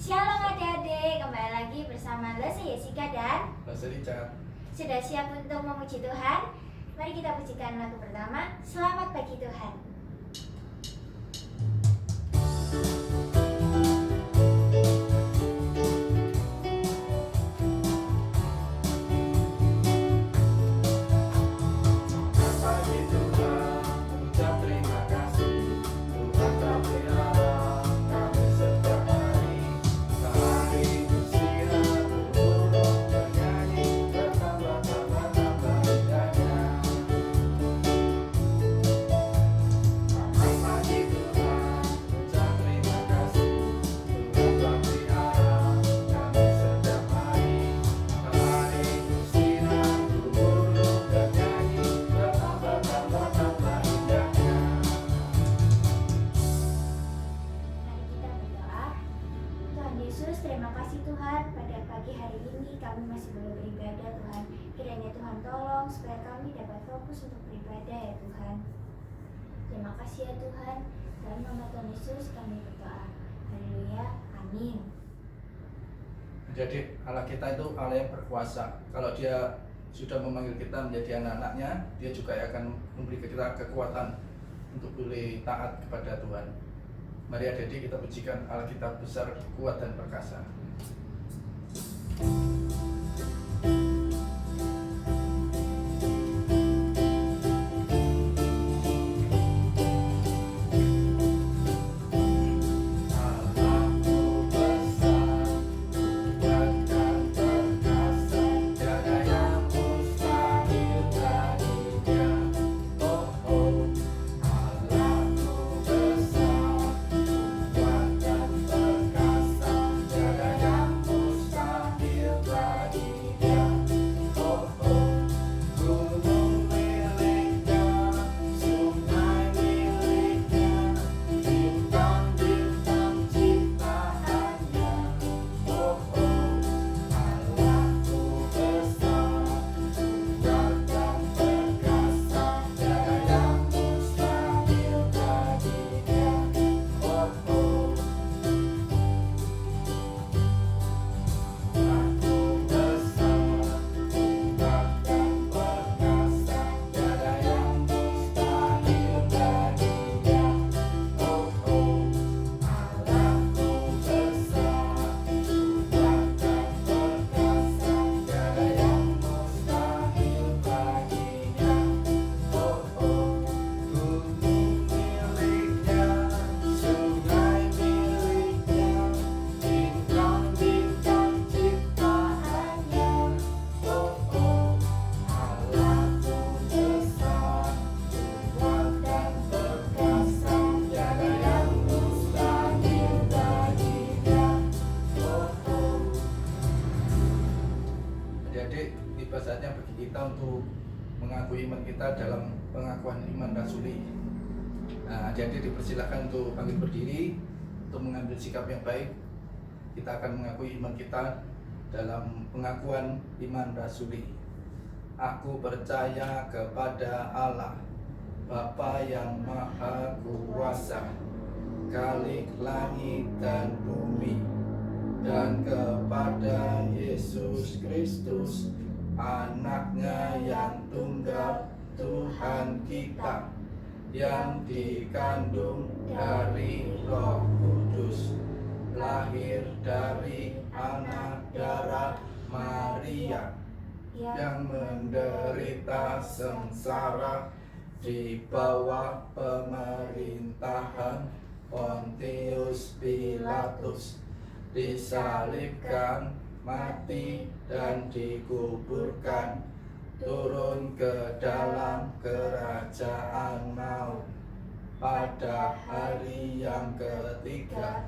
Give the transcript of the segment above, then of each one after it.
Shalom adik-adik, kembali lagi bersama Lesa Jessica dan Lesa Richard. Sudah siap untuk memuji Tuhan? Mari kita pujikan lagu pertama, Selamat Pagi Tuhan. Terima kasih Tuhan, pada pagi hari ini kami masih boleh beribadah Tuhan. Kiranya Tuhan tolong supaya kami dapat fokus untuk beribadah ya Tuhan. Terima kasih ya Tuhan. Dalam nama Tuhan Yesus kami berdoa. Haleluya, amin. Jadi Allah kita itu Allah yang berkuasa. Kalau Dia sudah memanggil kita menjadi anak-anaknya, Dia juga akan memberi kita kekuatan untuk boleh taat kepada Tuhan. Mari adik-adik kita pujikan Allah kita besar, kuat dan perkasa. Tiba saatnya bagi kita untuk mengakui iman kita dalam pengakuan iman rasuli. Nah, jadi dipersilakan untuk bangkit berdiri untuk mengambil sikap yang baik. Kita akan mengakui iman kita dalam pengakuan iman rasuli. Aku percaya kepada Allah, Bapa yang Maha Kuasa, Khalik langit dan bumi, dan kepada Yesus Kristus, Anaknya yang tunggal, Tuhan kita, yang dikandung dari Roh Kudus, lahir dari anak darah Maria, yang menderita sengsara di bawah pemerintahan Pontius Pilatus, disalibkan, mati dan dikuburkan, turun ke dalam kerajaan maut, pada hari yang ketiga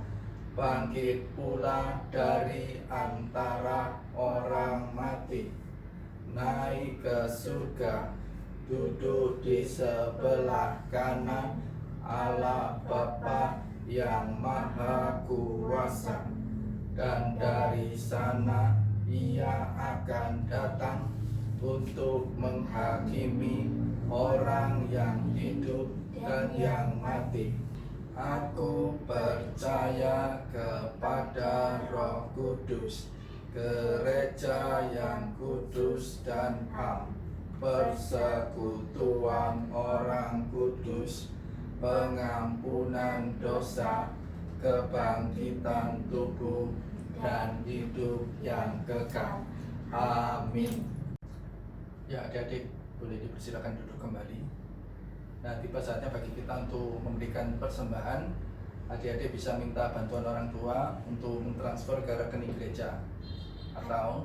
bangkit pula dari antara orang mati, naik ke surga, duduk di sebelah kanan Allah Bapa yang Maha Kuasa, dan dari sana Ia akan datang untuk menghakimi orang yang hidup dan yang mati. Aku percaya kepada Roh Kudus, gereja yang kudus dan am, persekutuan orang kudus, pengampunan dosa, kebangkitan tubuh, dan hidup yang kekal. Amin. Ya, adik-adik boleh dipersilakan duduk kembali. Nah, tiba saatnya bagi kita untuk memberikan persembahan. Adik-adik bisa minta bantuan orang tua untuk mentransfer ke rekening gereja, atau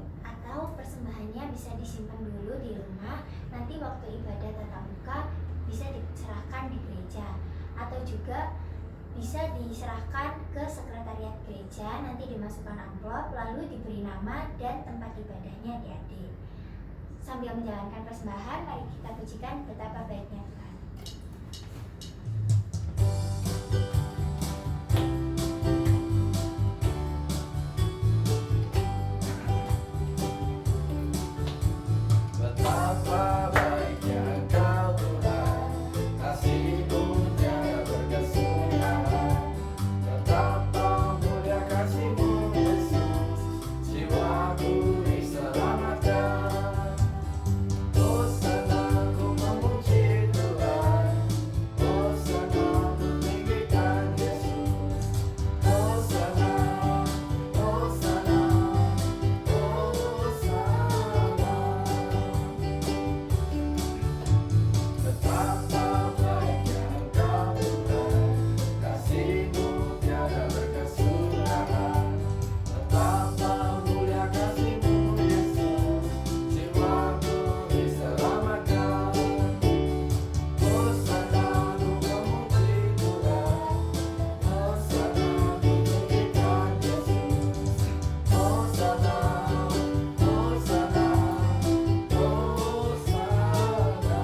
persembahannya bisa disimpan dulu di rumah. Nanti waktu ibadah tatap muka bisa diserahkan di gereja, atau juga bisa diserahkan ke sekretariat gereja. Nanti dimasukkan amplop, lalu diberi nama dan tempat ibadahnya adik-adik. Sambil menjalankan persembahan, mari kita pujikan betapa baiknya Tuhan. betapa baiknya Engkau Tuhan, kasih-Mu tiada berkesudahan. Betapa mulia kasih-Mu Yesus, jiwaku diselamatkan. Hosana ku memuji Tuhan, Hosana ku tinggikan Yesus. Hosana, Hosana, Hosana. Betapa baiknya Engkau Tuhan, kasih-Mu tiada berkesudahan. Betapa mulia kasih-Mu Yesus, jiwaku diselamatkan. Hosana ku memuji Tuhan, Hosana ku tinggikan Yesus. Hosana, Hosana, Hosana.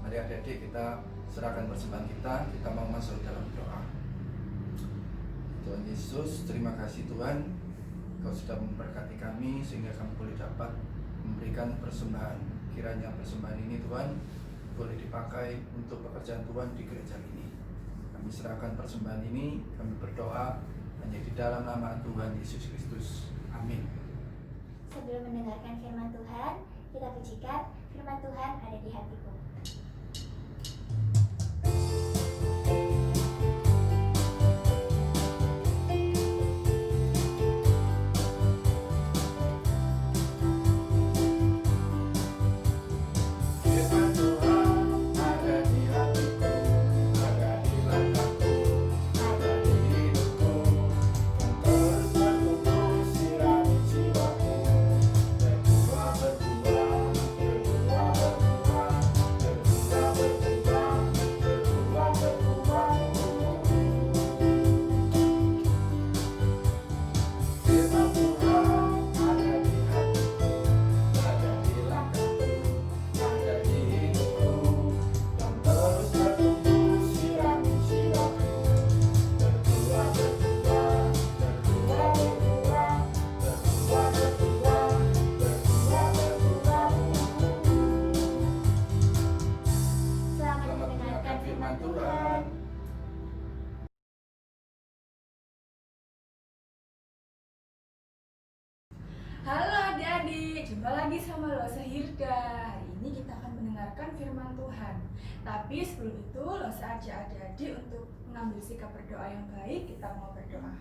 Mari adik-adik kita serahkan persembahan kita mau masuk dalam doa. Tuhan Yesus, terima kasih Tuhan, Kau sudah memberkati kami sehingga kami boleh dapat memberikan persembahan. Kiranya persembahan ini Tuhan boleh dipakai untuk pekerjaan Tuhan di gereja ini. Kami serahkan persembahan ini, kami berdoa hanya di dalam nama Tuhan Yesus Kristus. Amin. Sebelum mendengarkan firman Tuhan, kita pujikan firman Tuhan ada di hatiku. Firman Tuhan ada di hatiku, ada di langkahku, ada di hidupku. Terus bertumbuh sirami jiwaku, berbuah, berbuah, berbuah, berbuah, berbuah, berbuah, berbuah, berbuah. Firman Tuhan ada di hatiku, ada di langkahku, ada di hidupku, dan terus bertumbuh sirami jiwaku, berbuah, berbuah, berbuah, berbuah, berbuah, berbuah, berbuah, berbuah. Selamat mendengarkan firman Tuhan. Halo adik-adik, jumpa lagi sama Losa Hilda. Hari ini kita akan mendengarkan firman Tuhan. Tapi sebelum itu, Losa ajak adik-adik untuk mengambil sikap berdoa yang baik. Kita mau berdoa.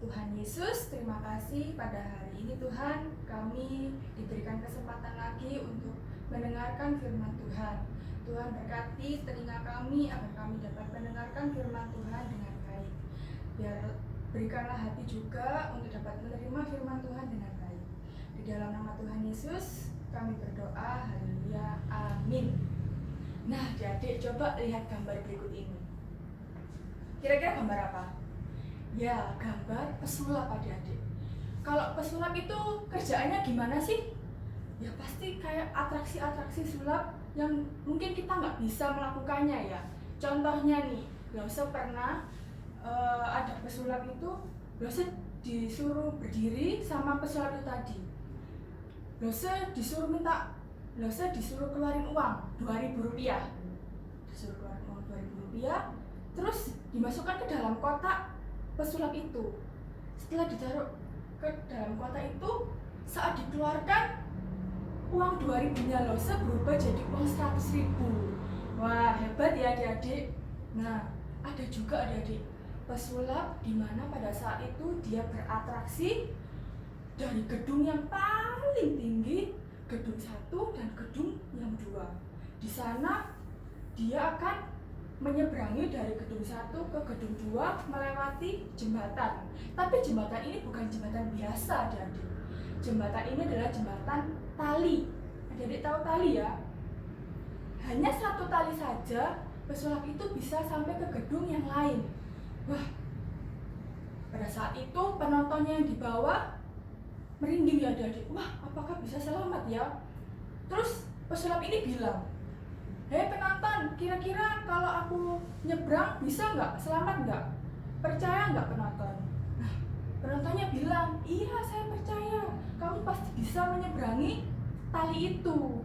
Tuhan Yesus, terima kasih pada hari ini Tuhan, kami diberikan kesempatan lagi untuk mendengarkan firman Tuhan. Tuhan berkati telinga kami agar kami dapat mendengarkan firman Tuhan dengan baik. Berikanlah hati juga untuk dapat menerima firman Tuhan dengan baik. Di dalam nama Tuhan Yesus, kami berdoa, haleluya, amin. Nah, adik-adik coba lihat gambar berikut ini. Kira-kira gambar apa? Ya, gambar pesulap adik-adik. Kalau pesulap itu kerjaannya gimana sih? Ya pasti kayak atraksi-atraksi sulap yang mungkin kita nggak bisa melakukannya ya. Contohnya nih, Lose pernah ada pesulap itu, Lose disuruh berdiri sama pesulap itu tadi. Lose disuruh keluarin uang 2.000 rupiah. disuruh keluar uang 2.000 rupiah, terus dimasukkan ke dalam kotak pesulap itu. Setelah ditaruh ke dalam kotak itu, saat dikeluarkan uang 2.000-nya Lose berubah jadi uang 100.000. Wah, hebat ya adik-adik. Nah, ada juga adik-adik pesulap di mana pada saat itu dia beratraksi dari gedung yang paling tinggi, gedung 1 dan gedung yang 2. Di sana dia akan menyeberangi dari gedung 1 ke gedung 2 melewati jembatan. Tapi jembatan ini bukan jembatan biasa adik-adik. Jembatan ini adalah jembatan tali. Adik-adik tahu tali ya? Hanya 1 tali saja pesulap itu bisa sampai ke gedung yang lain. Wah, pada saat itu penontonnya yang di bawah merinding ya adik-adik. Wah, apakah bisa selamat ya? Terus pesulap ini bilang, hei penonton, kira-kira kalau aku nyebrang bisa nggak? Selamat nggak? Percaya nggak penonton? Nah, penontonnya bilang, iya saya percaya, kamu pasti bisa menyeberangi tali itu.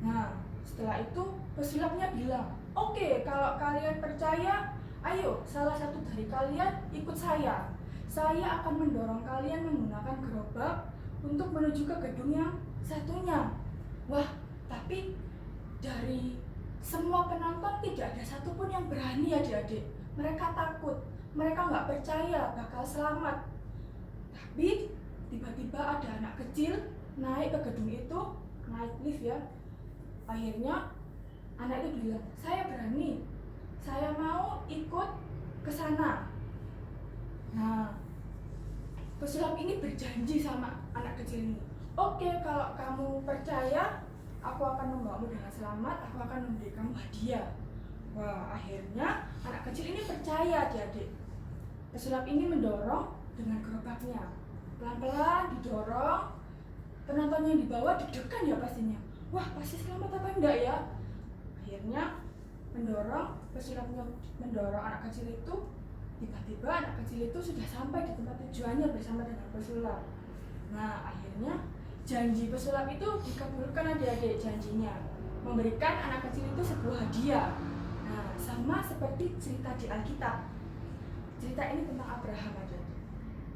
Nah, setelah itu pesulapnya bilang, oke, kalau kalian percaya, ayo salah satu dari kalian ikut saya. Saya akan mendorong kalian menggunakan gerobak untuk menuju ke gedung yang satunya. Wah, tapi dari semua penonton tidak ada satupun yang berani adik-adik. Mereka takut, mereka nggak percaya bakal selamat. Tapi tiba-tiba ada anak kecil naik ke gedung itu, naik lift ya. Akhirnya anak itu bilang, saya berani, saya mau ikut ke sana. Nah, pesulap ini berjanji sama anak kecil ini, oke, kalau kamu percaya, aku akan membawamu dengan selamat, aku akan memberi kamu hadiah. Wah, akhirnya anak kecil ini percaya adik-adik. Pesulap ini mendorong dengan gerobaknya. Pelan-pelan didorong, penonton yang di bawah deg-degan ya pastinya. Wah, pasti selamat apa enggak ya? Akhirnya mendorong, pesulapnya mendorong anak kecil itu. Tiba-tiba anak kecil itu sudah sampai di tempat tujuannya bersama dengan pesulap. Nah, akhirnya janji pesulap itu dikabulkan adik-adik, janjinya memberikan anak kecil itu sebuah hadiah. Nah, sama seperti cerita di Alkitab. Cerita ini tentang Abraham adik-adik.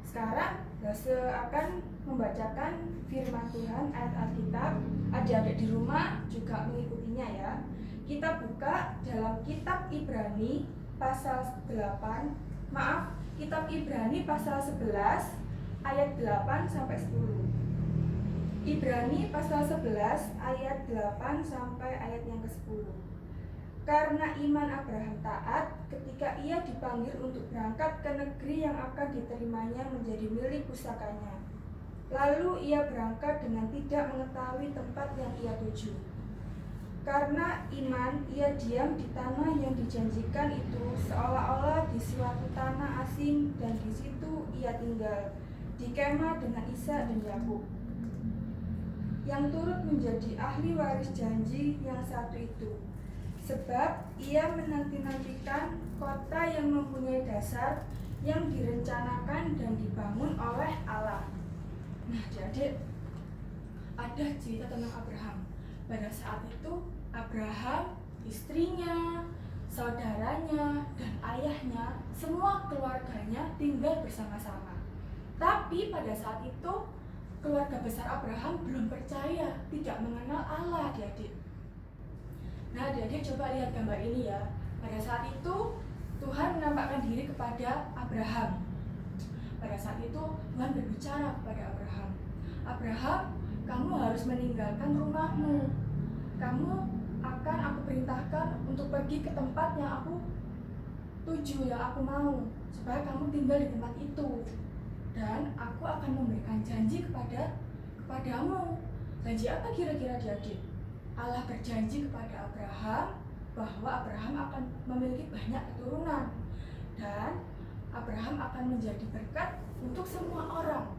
Sekarang Lose akan membacakan firman Tuhan ayat Alkitab. Adik-adik di rumah juga mengikutinya ya. Kita buka dalam kitab Ibrani pasal 8, kitab Ibrani pasal 11 ayat 8 sampai 10. Ibrani pasal 11 ayat 8 sampai ayat yang ke-10. Karena iman Abraham taat ketika ia dipanggil untuk berangkat ke negeri yang akan diterimanya menjadi milik pusakanya. Lalu ia berangkat dengan tidak mengetahui tempat yang ia tuju. Karena iman ia diam di tanah yang dijanjikan itu, seolah-olah di suatu tanah asing, dan di situ ia tinggal di kemah dengan Ishak dan Yakub, yang turut menjadi ahli waris janji yang satu itu. Sebab ia menanti-nantikan kota yang mempunyai dasar, yang direncanakan dan dibangun oleh Allah. Nah, jadi ada cerita tentang Abraham. Pada saat itu Abraham, istrinya, saudaranya, dan ayahnya, semua keluarganya tinggal bersama-sama. Tapi pada saat itu keluarga besar Abraham belum percaya, tidak mengenal Allah adik-adik. Nah, adik-adik coba lihat gambar ini ya. Pada saat itu Tuhan menampakkan diri kepada Abraham. Pada saat itu Tuhan berbicara kepada Abraham, Abraham, kamu harus meninggalkan rumahmu. Kamu akan aku perintahkan untuk pergi ke tempat yang aku tuju, yang aku mau, supaya kamu tinggal di tempat itu. Dan aku akan memberikan janji kepadamu. Janji apa kira-kira adik-adik? Allah berjanji kepada Abraham bahwa Abraham akan memiliki banyak keturunan, dan Abraham akan menjadi berkat untuk semua orang.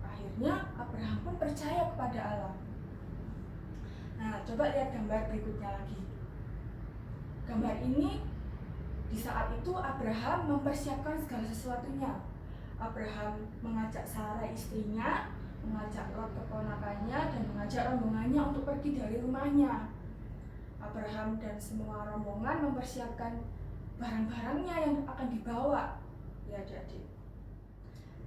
Akhirnya Abraham pun percaya kepada Allah. Nah, coba lihat gambar berikutnya lagi. Gambar ini, di saat itu Abraham mempersiapkan segala sesuatunya. Abraham mengajak Sarah istrinya, mengajak Lot keponakannya, dan mengajak rombongannya untuk pergi dari rumahnya. Abraham dan semua rombongan mempersiapkan barang-barangnya yang akan dibawa, ya adik-adik.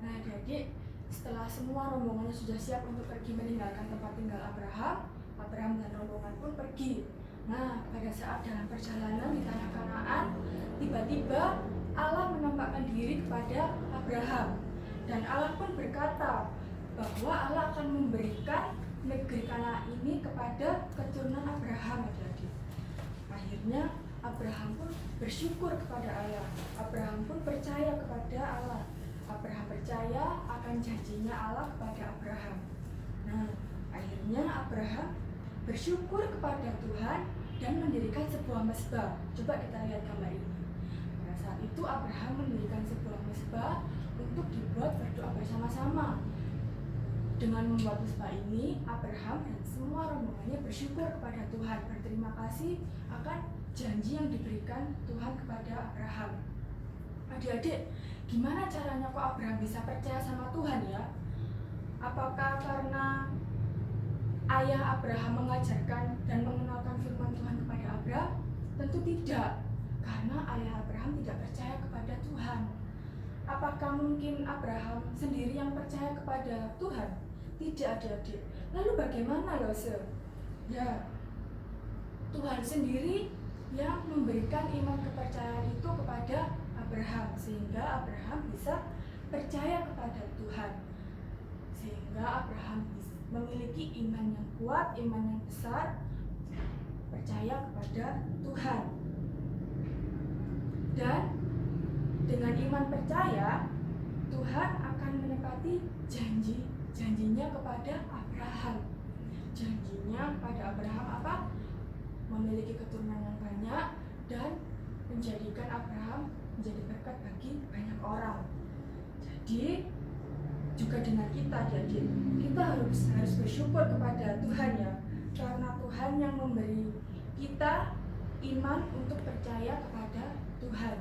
Nah adik-adik, setelah semua rombongannya sudah siap untuk pergi meninggalkan tempat tinggal Abraham, Abraham dan rombongan pun pergi. Nah, pada saat dalam perjalanan di tanah Kanaan, tiba-tiba Allah menampakkan diri kepada Abraham. Dan Allah pun berkata bahwa Allah akan memberikan negeri Kanaan ini kepada keturunan Abraham, adik-adik. Akhirnya Abraham pun bersyukur kepada Allah. Abraham pun percaya kepada Allah. Abraham percaya akan janjinya Allah kepada Abraham. Nah, akhirnya Abraham bersyukur kepada Tuhan dan mendirikan sebuah mezbah. Coba kita lihat gambar ini. Pada saat itu Abraham mendirikan sebuah mezbah untuk dibuat berdoa bersama-sama. Dengan membuat mezbah ini, Abraham dan semua rombongannya bersyukur kepada Tuhan, berterima kasih akan janji yang diberikan Tuhan kepada Abraham. Adik-adik, gimana caranya kok Abraham bisa percaya sama Tuhan ya? Apakah karena ayah Abraham mengajarkan dan mengenalkan firman Tuhan kepada Abraham? Tentu tidak, karena ayah Abraham tidak percaya kepada Tuhan. Apakah mungkin Abraham sendiri yang percaya kepada Tuhan? Tidak, adik-adik. Lalu bagaimana Lose? Ya, Tuhan sendiri yang memberikan iman kepercayaan itu kepada Abraham, sehingga Abraham bisa percaya kepada Tuhan, sehingga Abraham memiliki iman yang kuat, iman yang besar, percaya kepada Tuhan. Dan dengan iman percaya, Tuhan akan menepati janjinya kepada Abraham. Janjinya kepada Abraham apa? Memiliki keturunan yang banyak dan menjadikan Abraham menjadi berkat bagi banyak orang. Jadi juga dengan kita, jadi kita harus bersyukur kepada Tuhan ya, karena Tuhan yang memberi kita iman untuk percaya kepada Tuhan.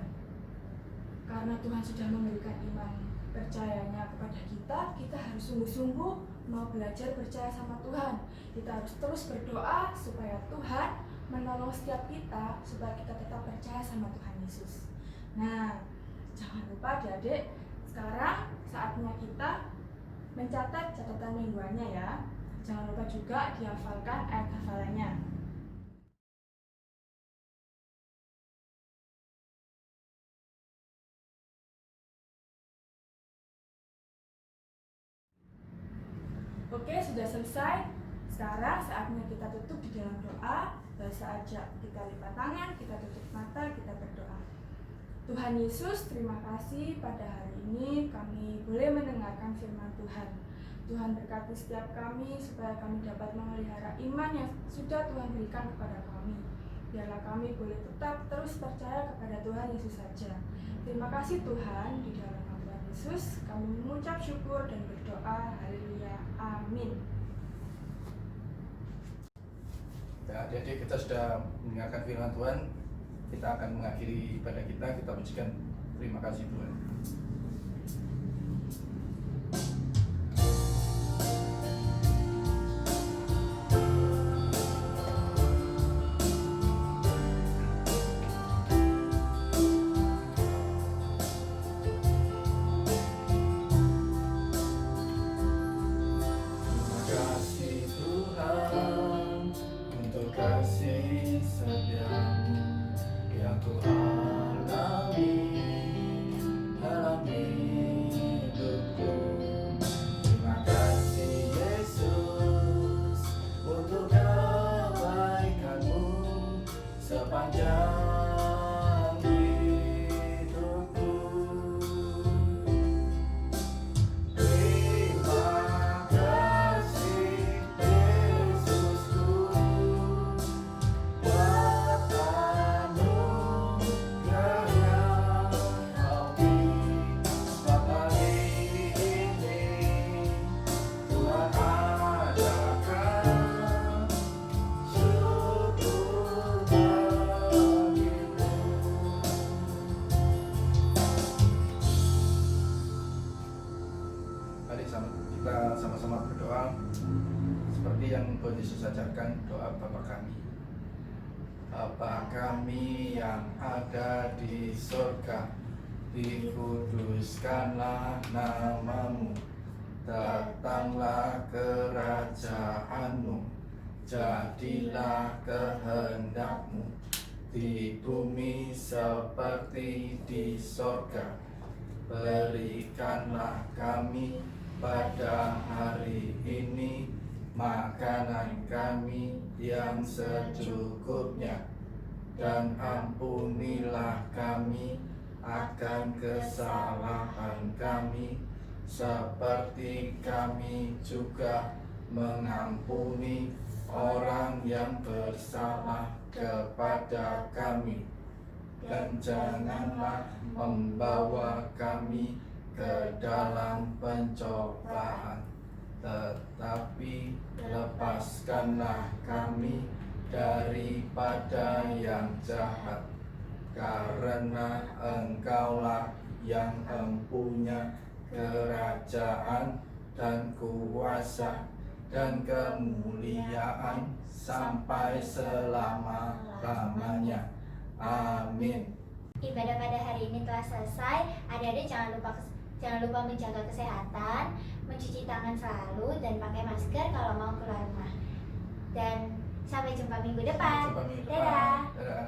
Karena Tuhan sudah memberikan iman percayanya kepada kita, kita harus sungguh-sungguh mau belajar percaya sama Tuhan. Kita harus terus berdoa supaya Tuhan menolong setiap kita, supaya kita tetap percaya sama Tuhan Yesus. Nah, jangan lupa adik-adik, sekarang saatnya kita mencatat catatan mingguannya ya. Jangan lupa juga dihafalkan ayat hafalannya. Oke, sudah selesai. Sekarang saatnya kita tutup di dalam doa. Bahasa aja, kita lipat tangan, kita tutup mata, kita berdoa. Tuhan Yesus, terima kasih pada hari ini kami boleh mendengarkan firman Tuhan. Tuhan berkati setiap kami supaya kami dapat memelihara iman yang sudah Tuhan berikan kepada kami. Biarlah kami boleh tetap terus percaya kepada Tuhan Yesus saja. Terima kasih Tuhan, di dalam nama Tuhan Yesus kami mengucap syukur dan berdoa. Haleluya. Amin. Ya, adik-adik, kita sudah mendengarkan firman Tuhan. Kita akan mengakhiri ibadah kita pujikan terima kasih Tuhan. Kita sama-sama berdoa seperti yang Tuhan Yesus ajarkan, doa Bapa kami. Bapa kami yang ada di surga, dikuduskanlah namamu, datanglah kerajaanmu, jadilah kehendakmu di bumi seperti di surga. Berikanlah kami pada hari ini makanan kami yang secukupnya, dan ampunilah kami akan kesalahan kami, seperti kami juga mengampuni orang yang bersalah kepada kami. Dan janganlah membawa kami ke dalam pencobaan, tetapi lepaskanlah kami daripada yang jahat, karena Engkaulah yang mempunyai kerajaan dan kuasa dan kemuliaan sampai selama-lamanya. Amin. Ibadah pada hari ini telah selesai. Adik-adik jangan lupa menjaga kesehatan, mencuci tangan selalu, dan pakai masker kalau mau keluar rumah. Dan sampai jumpa minggu depan. Sampai jumpa minggu depan. Dadah. Dadah.